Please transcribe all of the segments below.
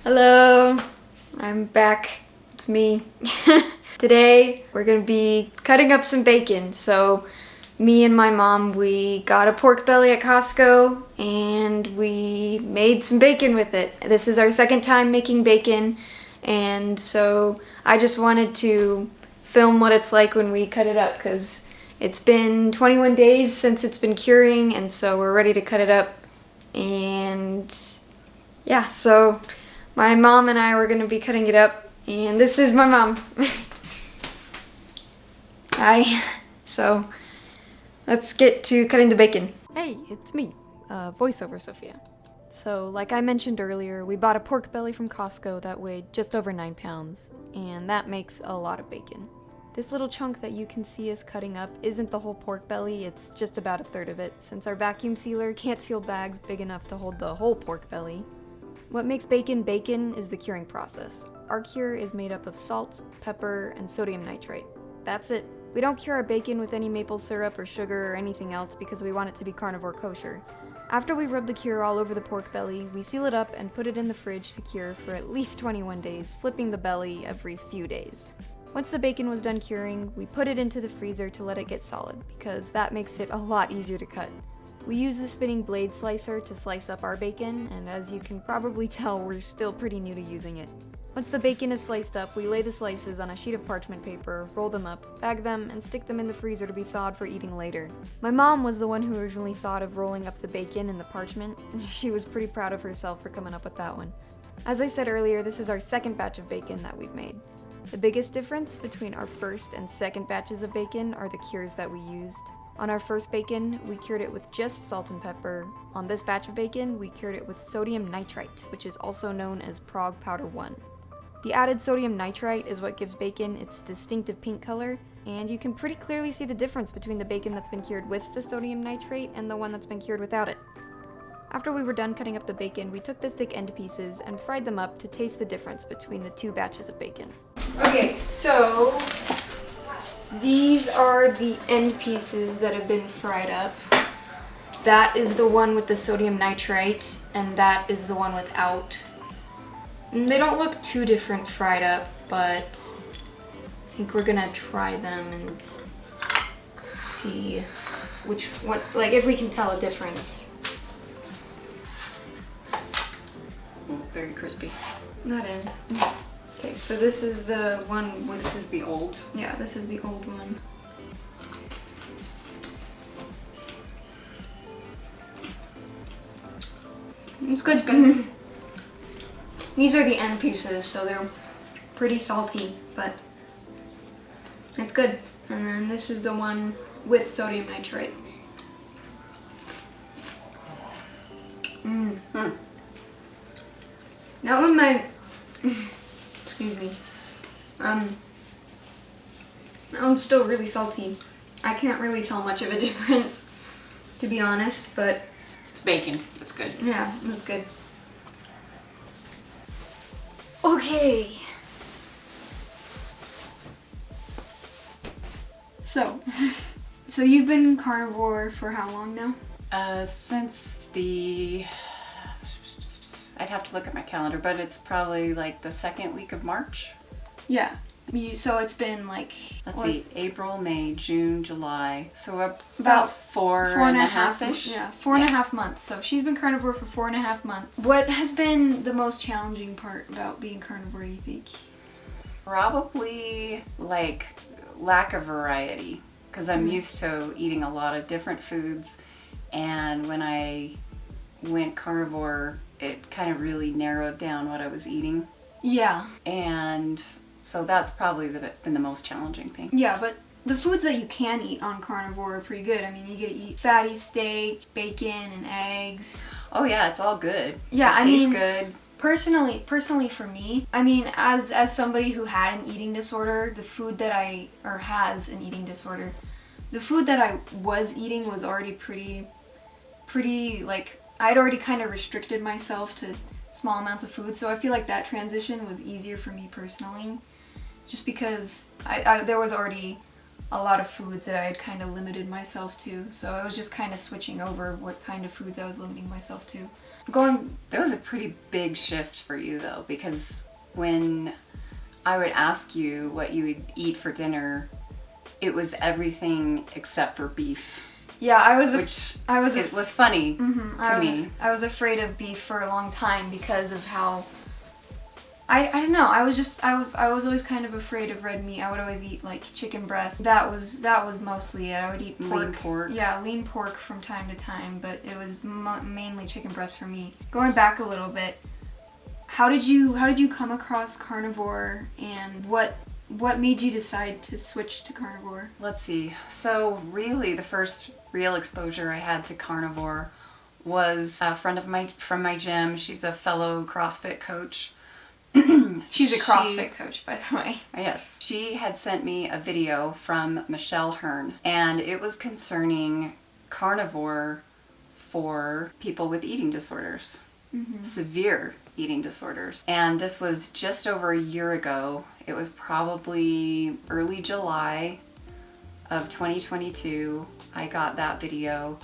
Hello, I'm back. It's me. Today we're gonna be cutting up some bacon. So me and my mom, we got a pork belly at Costco and we made some bacon with it. This is our second time making bacon, and so I just wanted to film what it's like when we cut it up because it's been 21 days since it's been curing, and so we're ready to cut it up. And yeah, so my mom and I were going to be cutting it up, and this is my mom. Hi. So let's get to cutting the bacon. Hey, it's me, voiceover Sophia. So like I mentioned earlier, we bought a pork belly from Costco that weighed just over 9 pounds, and that makes a lot of bacon. This little chunk that you can see us cutting up isn't the whole pork belly, it's just about a third of it, since our vacuum sealer can't seal bags big enough to hold the whole pork belly. What makes bacon bacon is the curing process. Our cure is made up of salt, pepper, and sodium nitrite. That's it. We don't cure our bacon with any maple syrup or sugar or anything else because we want it to be carnivore kosher. After we rub the cure all over the pork belly, we seal it up and put it in the fridge to cure for at least 21 days, flipping the belly every few days. Once the bacon was done curing, we put it into the freezer to let it get solid, because that makes it a lot easier to cut. We use the spinning blade slicer to slice up our bacon, and as you can probably tell, we're still pretty new to using it. Once the bacon is sliced up, we lay the slices on a sheet of parchment paper, roll them up, bag them, and stick them in the freezer to be thawed for eating later. My mom was the one who originally thought of rolling up the bacon in the parchment. She was pretty proud of herself for coming up with that one. As I said earlier, this is our second batch of bacon that we've made. The biggest difference between our first and second batches of bacon are the cures that we used. On our first bacon, we cured it with just salt and pepper. On this batch of bacon, we cured it with sodium nitrite, which is also known as Prague Powder 1. The added sodium nitrite is what gives bacon its distinctive pink color, and you can pretty clearly see the difference between the bacon that's been cured with the sodium nitrate and the one that's been cured without it. After we were done cutting up the bacon, we took the thick end pieces and fried them up to taste the difference between the two batches of bacon. Okay, so these are the end pieces that have been fried up. That is the one with the sodium nitrite, and that is the one without. And they don't look too different fried up, but I think we're gonna try them and see if we can tell a difference. Very crispy. That end. Okay, so this is the one with... This is the old. Yeah, this is the old one. It's good. It's good. These are the end pieces, so they're pretty salty, but it's good. And then this is the one with sodium nitrite. That one might... Excuse me. That one's still really salty. I can't really tell much of a difference, to be honest, but... It's bacon. It's good. Yeah, it's good. Okay. So you've been carnivore for how long now? Since the... I'd have to look at my calendar, but it's probably like the second week of March. Yeah. So it's been like... Let's see, April, May, June, July. So about four and a half-ish. Yeah, 4.5 months. So she's been carnivore for 4.5 months. What has been the most challenging part about being carnivore, do you think? Probably like lack of variety, because I'm used to eating a lot of different foods, and when I went carnivore, it kind of really narrowed down what I was eating. Yeah. And so that's probably been the most challenging thing. Yeah, but the foods that you can eat on carnivore are pretty good. I mean, you get to eat fatty steak, bacon, and eggs. Oh yeah, it's all good. Yeah, it tastes good. Personally for me, I mean, as somebody who had an eating disorder, the food that has an eating disorder, the food that I was eating was already pretty like, I'd already kind of restricted myself to small amounts of food, so I feel like that transition was easier for me personally, just because there was already a lot of foods that I had kind of limited myself to, so I was just kind of switching over what kind of foods I was limiting myself to. That was a pretty big shift for you though, because when I would ask you what you would eat for dinner, it was everything except for beef. Yeah, It was funny to me. I was afraid of beef for a long time because of how I don't know. I was always kind of afraid of red meat. I would always eat like chicken breast. That was mostly it. I would eat pork. Lean pork. Yeah, lean pork from time to time, but it was mainly chicken breast for me. Going back a little bit, how did you come across carnivore, and what made you decide to switch to carnivore? Let's see. So really the first real exposure I had to carnivore was a friend of mine from my gym. She's a fellow CrossFit coach. She's a CrossFit coach, by the way. Yes. She had sent me a video from Michelle Hearn, and it was concerning carnivore for people with eating disorders, severe eating disorders. And this was just over a year ago. It was probably early July of 2022. I got that video.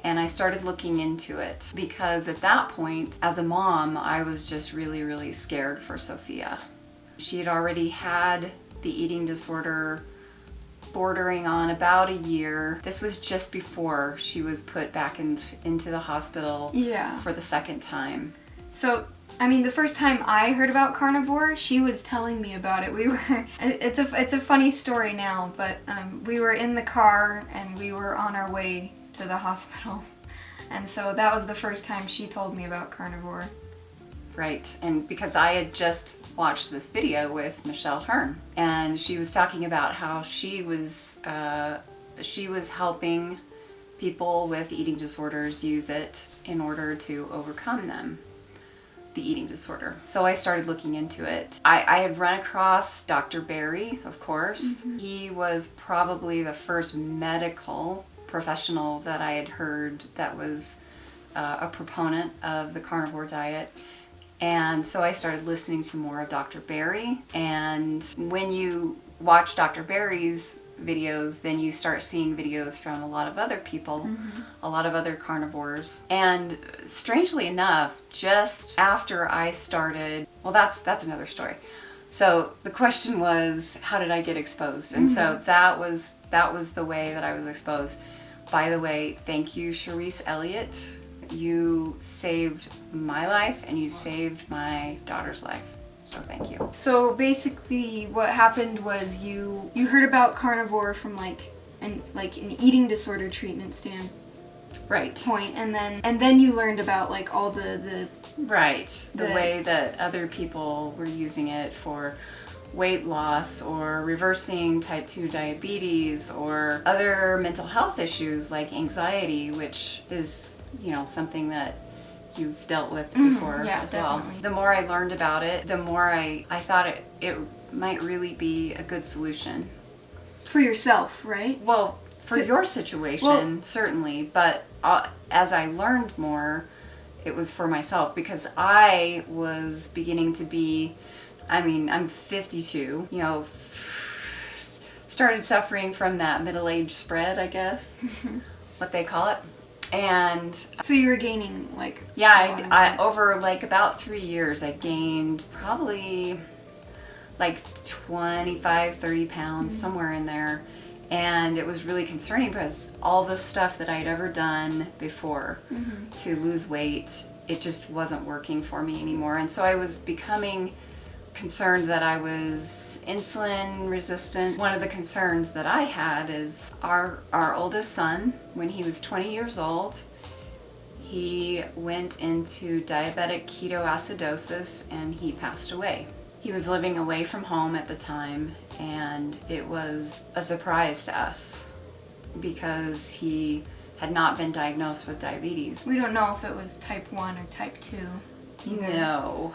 And I started looking into it because at that point, as a mom, I was just really, really scared for Sophia. She had already had the eating disorder bordering on about a year. This was just before she was put back into the hospital for the second time. So, I mean, the first time I heard about carnivore, she was telling me about it. It's a funny story now, but we were in the car and we were on our way to the hospital, and so that was the first time she told me about carnivore. Right, and because I had just watched this video with Michelle Hearn, and she was talking about how she was helping people with eating disorders use it in order to overcome them, the eating disorder. So I started looking into it. I had run across Dr. Barry, of course. He was probably the first medical professional that I had heard that was a proponent of the carnivore diet. And so I started listening to more of Dr. Barry. And when you watch Dr. Barry's videos, then you start seeing videos from a lot of other people, a lot of other carnivores. And strangely enough, just after I started, well, that's another story. So the question was, how did I get exposed? And so that was the way that I was exposed. By the way, thank you, Charisse Elliott. You saved my life and you saved my daughter's life. So thank you. So basically what happened was you heard about carnivore from like an eating disorder treatment standpoint. Right. And then you learned about like all the way that other people were using it for weight loss or reversing type 2 diabetes or other mental health issues like anxiety, which is, something that you've dealt with before as well. Definitely. The more I learned about it, the more I thought it might really be a good solution. For yourself, right? Well, for your situation, certainly, but as I learned more, it was for myself because I was beginning to be, I'm 52, started suffering from that middle-age spread, I guess, what they call it. And so you were gaining like... Yeah, I over like about 3 years, I gained probably like 25, 30 pounds, somewhere in there. And it was really concerning because all the stuff that I'd ever done before to lose weight, it just wasn't working for me anymore. And so I was becoming concerned that I was insulin resistant. One of the concerns that I had is our oldest son, when he was 20 years old, he went into diabetic ketoacidosis and he passed away. He was living away from home at the time, and it was a surprise to us because he had not been diagnosed with diabetes. We don't know if it was type 1 or type 2 either. No.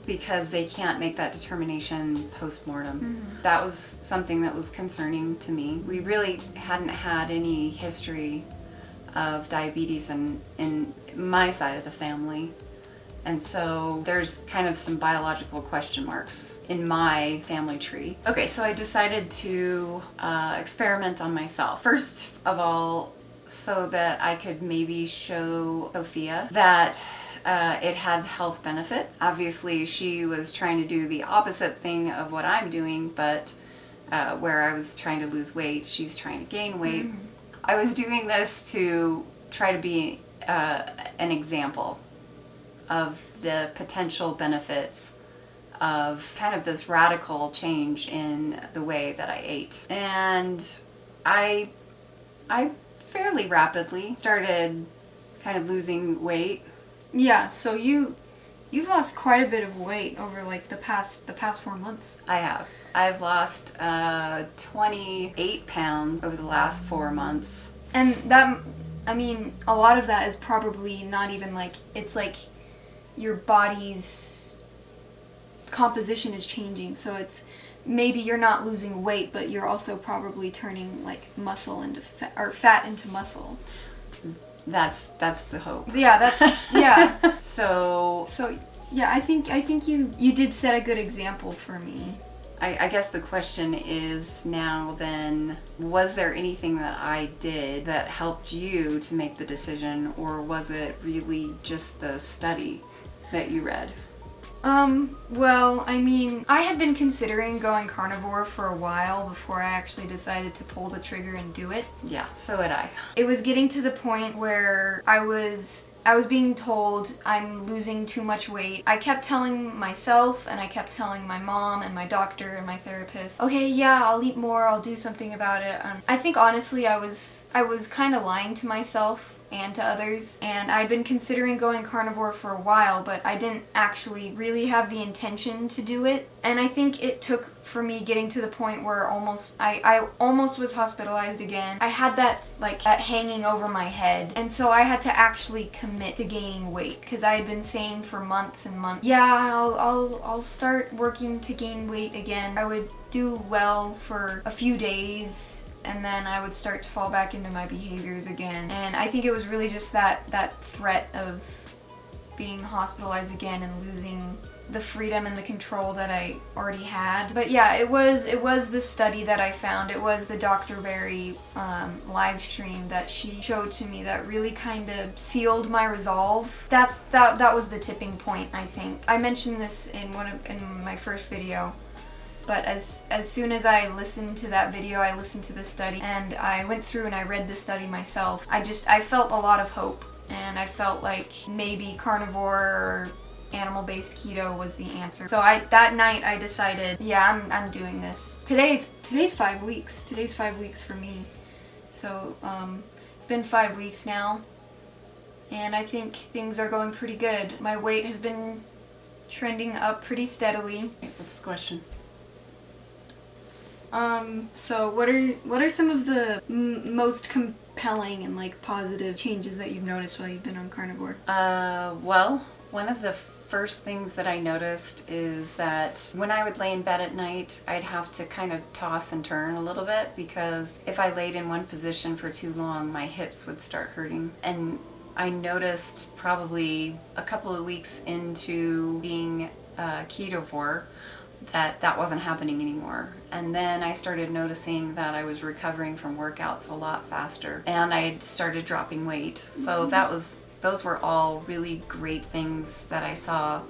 Because they can't make that determination post-mortem. That was something that was concerning to me. We really hadn't had any history of diabetes in my side of the family. And so there's kind of some biological question marks in my family tree. Okay, so I decided to experiment on myself. First of all, so that I could maybe show Sophia that it had health benefits. Obviously, she was trying to do the opposite thing of what I'm doing, but where I was trying to lose weight, she's trying to gain weight. I was doing this to try to be an example of the potential benefits of kind of this radical change in the way that I ate. And I fairly rapidly started kind of losing weight. Yeah, so you've lost quite a bit of weight over like the past 4 months. I have. I've lost 28 pounds over the last 4 months. And that, I mean, a lot of that is probably not even like, it's like your body's composition is changing. So it's, maybe you're not losing weight, but you're also probably turning like muscle into fat, or fat into muscle. That's the hope. Yeah, that's, yeah. So yeah, I think you did set a good example for me. I guess the question is now then, was there anything that I did that helped you to make the decision, or was it really just the study that you read? Well, I mean, I had been considering going carnivore for a while before I actually decided to pull the trigger and do it. Yeah, so had I. It was getting to the point where I was being told I'm losing too much weight. I kept telling myself, and I kept telling my mom and my doctor and my therapist, okay, yeah, I'll eat more, I'll do something about it. I think honestly I was kind of lying to myself and to others, and I'd been considering going carnivore for a while, but I didn't actually really have the intention to do it. And I think it took for me getting to the point where I almost was hospitalized again. I had that hanging over my head, and so I had to actually commit to gaining weight, because I had been saying for months and months, yeah, I'll start working to gain weight again. I would do well for a few days, and then I would start to fall back into my behaviors again. And I think it was really just that threat of being hospitalized again and losing the freedom and the control that I already had. But yeah, it was the study that I found. It was the Dr. Berry live stream that she showed to me that really kind of sealed my resolve. That was the tipping point, I think. I mentioned this in my first video. But as soon as I listened to that video, I listened to the study, and I went through and I read the study myself. I felt a lot of hope, and I felt like maybe carnivore or animal-based keto was the answer. So that night I decided, yeah, I'm doing this. Today's 5 weeks. Today's 5 weeks for me. So it's been 5 weeks now, and I think things are going pretty good. My weight has been trending up pretty steadily. What's the question? So what are some of the most compelling and like positive changes that you've noticed while you've been on carnivore? Well, one of the first things that I noticed is that when I would lay in bed at night, I'd have to kind of toss and turn a little bit, because if I laid in one position for too long, my hips would start hurting. And I noticed probably a couple of weeks into being ketovore that wasn't happening anymore. And then I started noticing that I was recovering from workouts a lot faster, and I started dropping weight. So those were all really great things that I saw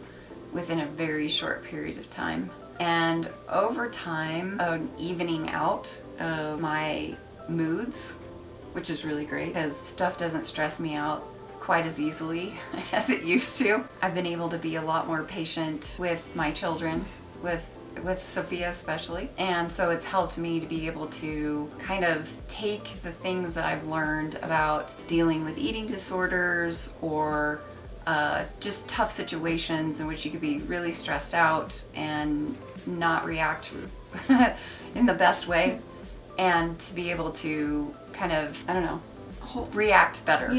within a very short period of time. And over time, an evening out of my moods, which is really great because stuff doesn't stress me out quite as easily as it used to. I've been able to be a lot more patient with my children, with Sophia especially, and so it's helped me to be able to kind of take the things that I've learned about dealing with eating disorders or just tough situations in which you could be really stressed out and not react in the best way, and to be able to kind of, I don't know, react better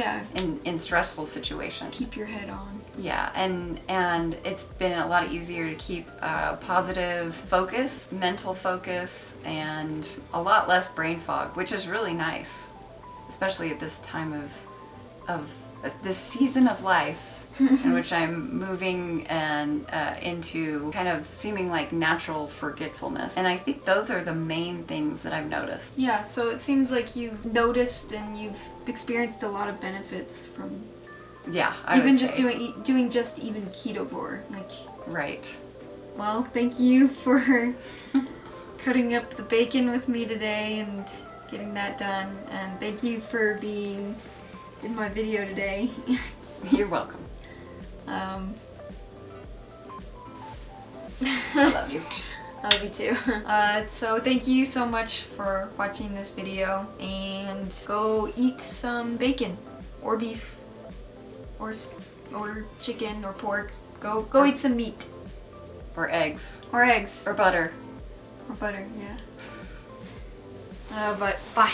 in stressful situations. Keep your head on. Yeah, and it's been a lot easier to keep positive focus, mental focus, and a lot less brain fog, which is really nice, especially at this time of this season of life. in which I'm moving and into kind of seeming like natural forgetfulness. And I think those are the main things that I've noticed. Yeah, so it seems like you've noticed and you've experienced a lot of benefits from Yeah, I even would just say. doing just even ketovore. Like, Right. well, thank you for cutting up the bacon with me today and getting that done, and thank you for being in my video today. You're welcome. I love you. I love you too. So thank you so much for watching this video, and go eat some bacon or beef or chicken or pork. Go eat some meat Or eggs. or eggs Or butter. or butter. Yeah. But bye.